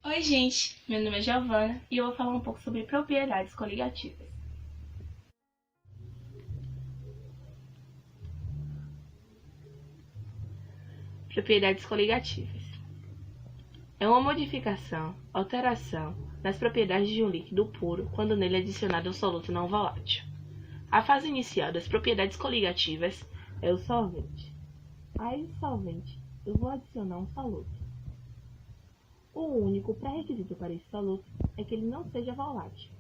Oi, gente! Meu nome é Giovana e eu vou falar um pouco sobre propriedades coligativas. Propriedades coligativas é uma modificação, alteração nas propriedades de um líquido puro quando nele é adicionado um soluto não volátil. A fase inicial das propriedades coligativas é o solvente. A esse solvente eu vou adicionar um soluto. O único pré-requisito para esse soluto é que ele não seja volátil.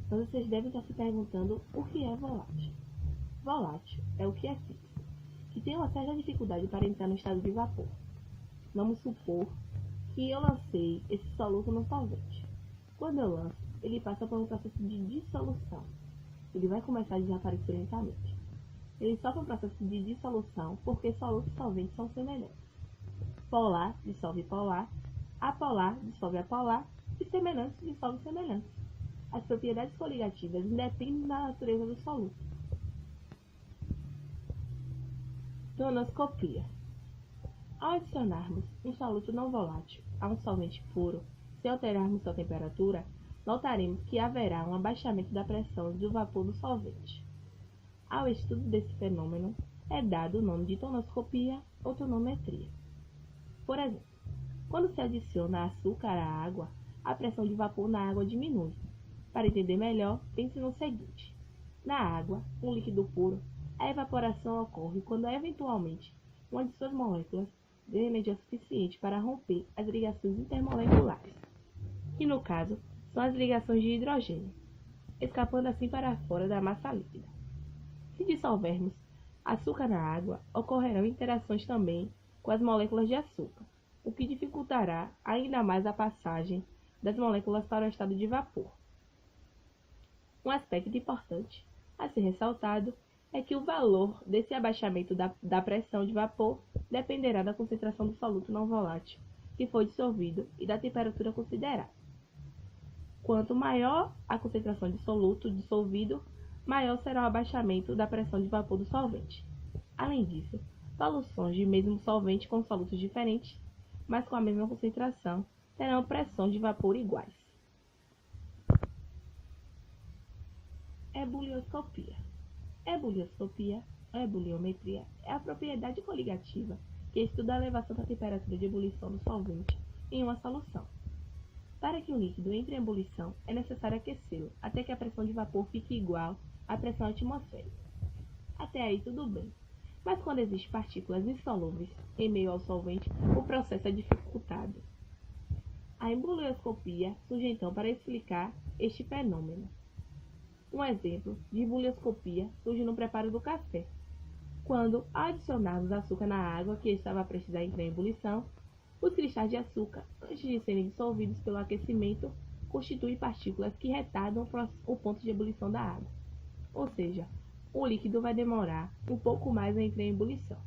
Mas vocês devem estar se perguntando o que é volátil. Volátil é o que é fixo, que tem uma certa dificuldade para entrar no estado de vapor. Vamos supor que eu lancei esse soluto no solvente. Quando eu lanço, ele passa por um processo de dissolução. Ele vai começar a desaparecer lentamente. Ele sofre um processo de dissolução porque soluto e solvente são semelhantes. Polar dissolve polar, apolar dissolve apolar e semelhantes dissolve semelhantes. As propriedades coligativas independem da natureza do soluto. Tonoscopia. Ao adicionarmos um soluto não volátil a um solvente puro, sem alterarmos sua temperatura, notaremos que haverá um abaixamento da pressão do vapor do solvente. Ao estudo desse fenômeno, é dado o nome de tonoscopia ou tonometria. Por exemplo, quando se adiciona açúcar à água, a pressão de vapor na água diminui. Para entender melhor, pense no seguinte: na água, um líquido puro, a evaporação ocorre quando eventualmente uma de suas moléculas ganha energia suficiente para romper as ligações intermoleculares, que no caso são as ligações de hidrogênio, escapando assim para fora da massa líquida. Se dissolvermos açúcar na água, ocorrerão interações também com as moléculas de açúcar, o que dificultará ainda mais a passagem das moléculas para o estado de vapor. Um aspecto importante a ser ressaltado é que o valor desse abaixamento da pressão de vapor dependerá da concentração do soluto não volátil que foi dissolvido e da temperatura considerada. Quanto maior a concentração de soluto dissolvido, maior será o abaixamento da pressão de vapor do solvente. Além disso, soluções de mesmo solvente com solutos diferentes, mas com a mesma concentração, terão pressão de vapor iguais. Ebulioscopia. Ebulioscopia ou ebuliometria é a propriedade coligativa que estuda a elevação da temperatura de ebulição do solvente em uma solução. Para que um líquido entre em ebulição, é necessário aquecê-lo até que a pressão de vapor fique igual à pressão atmosférica. Até aí tudo bem, mas quando existem partículas insolúveis em meio ao solvente, o processo é dificultado. A ebulioscopia surge então para explicar este fenômeno. Um exemplo de ebulioscopia surge no preparo do café, quando, ao adicionarmos açúcar na água que estava prestes a entrar em ebulição, os cristais de açúcar, antes de serem dissolvidos pelo aquecimento, constituem partículas que retardam o ponto de ebulição da água. Ou seja, o líquido vai demorar um pouco mais a entrar em ebulição.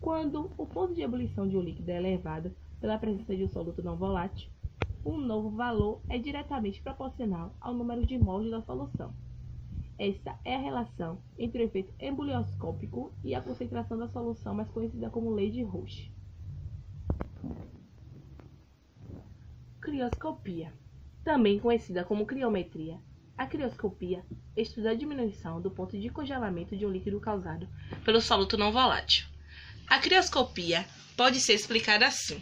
Quando o ponto de ebulição de um líquido é elevado pela presença de um soluto não volátil, um novo valor é diretamente proporcional ao número de mols da solução. Esta é a relação entre o efeito ebulioscópico e a concentração da solução, mais conhecida como lei de Roche. Crioscopia, também conhecida como criometria. A crioscopia estuda a diminuição do ponto de congelamento de um líquido causado pelo soluto não volátil. A crioscopia pode ser explicada assim: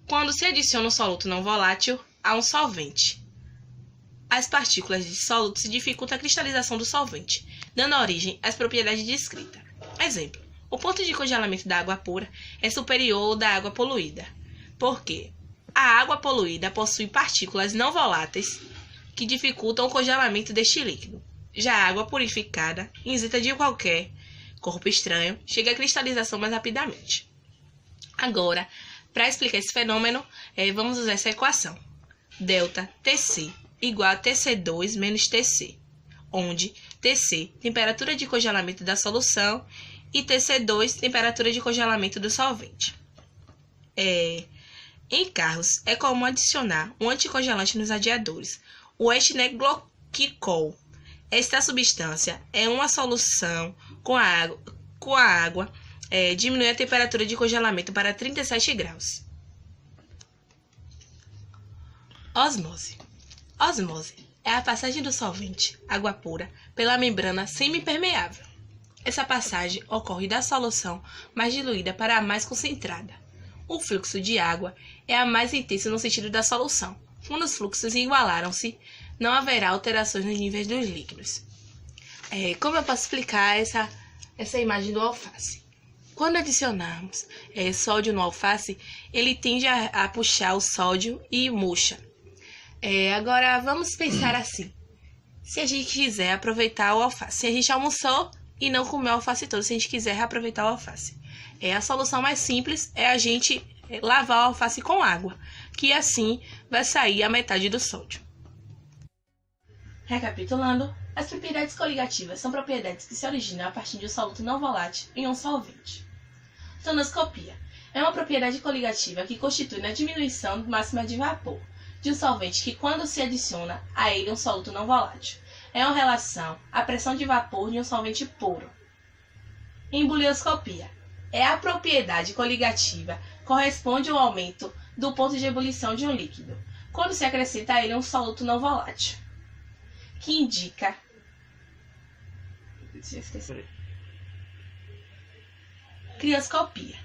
quando se adiciona um soluto não volátil a um solvente, as partículas de soluto se dificultam a cristalização do solvente, dando origem às propriedades descritas. Exemplo: o ponto de congelamento da água pura é superior ao da água poluída, porque a água poluída possui partículas não voláteis que dificultam o congelamento deste líquido. Já a água purificada, isenta de qualquer corpo estranho, chega à cristalização mais rapidamente. Agora, para explicar esse fenômeno, vamos usar essa equação. ΔTc igual a Tc2 menos Tc, onde Tc, temperatura de congelamento da solução, e Tc2, temperatura de congelamento do solvente. Em carros, é comum adicionar um anticongelante nos radiadores, o etilenglicol. Esta substância é uma solução com a água, diminui a temperatura de congelamento para 37 graus. Osmose. Osmose é a passagem do solvente, água pura, pela membrana semipermeável. Essa passagem ocorre da solução mais diluída para a mais concentrada. O fluxo de água é a mais intensa no sentido da solução. Quando os fluxos igualaram-se, não haverá alterações nos níveis dos líquidos. Como eu posso explicar essa imagem do alface? Quando adicionarmos sódio no alface, ele tende a puxar o sódio e murcha. Agora, vamos pensar assim. Se a gente quiser aproveitar o alface, se a gente almoçou e não comeu o alface todo, se a gente quiser reaproveitar o alface, a solução mais simples é a gente lavar o alface com água, que assim vai sair a metade do sódio. Recapitulando, as propriedades coligativas são propriedades que se originam a partir de um soluto não volátil em um solvente. Tonoscopia é uma propriedade coligativa que constitui na diminuição máxima de vapor de um solvente que, quando se adiciona a ele um soluto não volátil, é uma relação à pressão de vapor de um solvente puro. Embulioscopia é a propriedade coligativa que corresponde ao aumento do ponto de ebulição de um líquido, quando se acrescenta a ele um soluto não volátil, que indica crioscopia.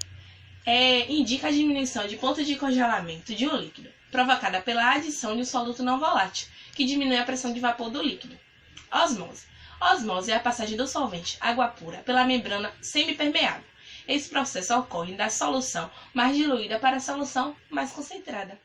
Indica a diminuição de ponto de congelamento de um líquido, provocada pela adição de um soluto não volátil, que diminui a pressão de vapor do líquido. Osmose. Osmose é a passagem do solvente, água pura, pela membrana semipermeável. Esse processo ocorre da solução mais diluída para a solução mais concentrada.